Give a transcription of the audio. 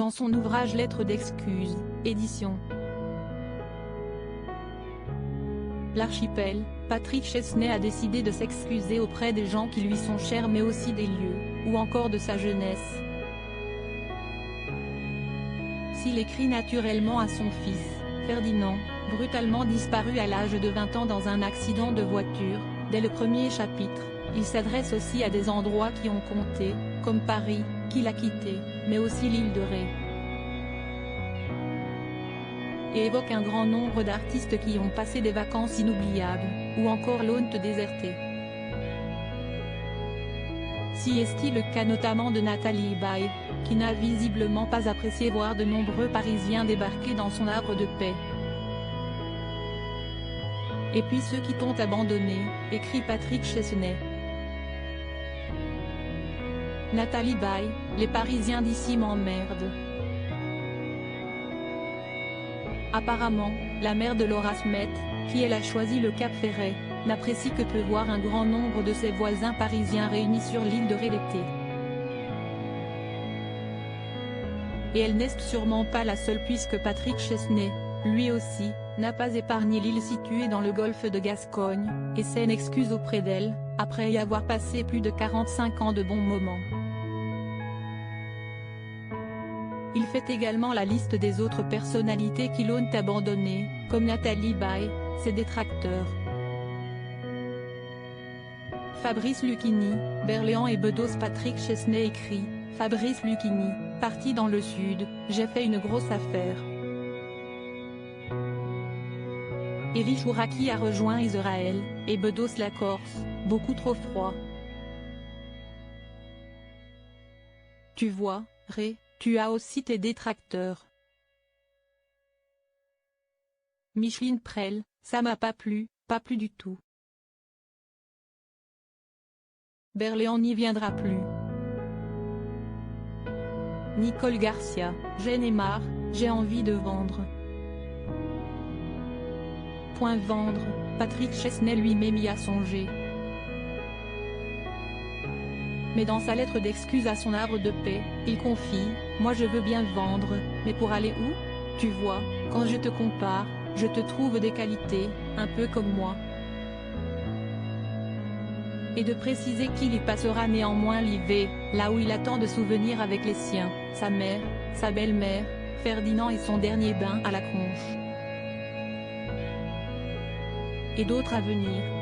dans son ouvrage Lettres d'excuses, édition L'Archipel, Patrick Chesney a décidé de s'excuser auprès des gens qui lui sont chers mais aussi des lieux, ou encore de sa jeunesse. S'il écrit naturellement à son fils, Ferdinand, brutalement disparu à l'âge de 20 ans dans un accident de voiture, dès le premier chapitre, il s'adresse aussi à des endroits qui ont compté, comme Paris, qu'il a quitté, mais aussi l'île de Ré. Et évoque un grand nombre d'artistes qui ont passé des vacances inoubliables, ou encore l'ont déserté. Si est-il le cas notamment de Nathalie Baye, qui n'a visiblement pas apprécié voir de nombreux Parisiens débarquer dans son havre de paix. Et puis ceux qui t'ont abandonné, écrit Patrick Chesney. Nathalie Baye, les Parisiens d'ici m'emmerdent. Apparemment, la mère de Laura Smet, qui elle a choisi le Cap Ferret, n'apprécie que peu voir un grand nombre de ses voisins parisiens réunis sur l'île de Ré l'été. Et elle n'est sûrement pas la seule puisque Patrick Chesney, lui aussi, n'a pas épargné l'île située dans le golfe de Gascogne, et c'est une excuse auprès d'elle, après y avoir passé plus de 45 ans de bons moments. Il fait également la liste des autres personnalités qui l'ont abandonné, comme Nathalie Baye, ses détracteurs. Fabrice Lucchini, Berléand et Bedos. Patrick Chesney écrit, Fabrice Lucchini, parti dans le sud, j'ai fait une grosse affaire. Éric Chouraki a rejoint Israël, et Bedos la Corse, beaucoup trop froid. Tu vois, Ré, tu as aussi tes détracteurs. Micheline Prel, ça m'a pas plu du tout. Berléand n'y viendra plus. Nicole Garcia, j'en ai marre, j'ai envie de vendre. Point vendre, Patrick Chesney lui-même y a songé. Mais dans sa lettre d'excuse à son havre de paix, il confie, moi je veux bien vendre, mais pour aller où? Tu vois, quand je te compare, je te trouve des qualités, un peu comme moi. Et de préciser qu'il y passera néanmoins l'hiver, là où il attend de souvenirs avec les siens, sa mère, sa belle-mère, Ferdinand et son dernier bain à la Conche. Et d'autres à venir.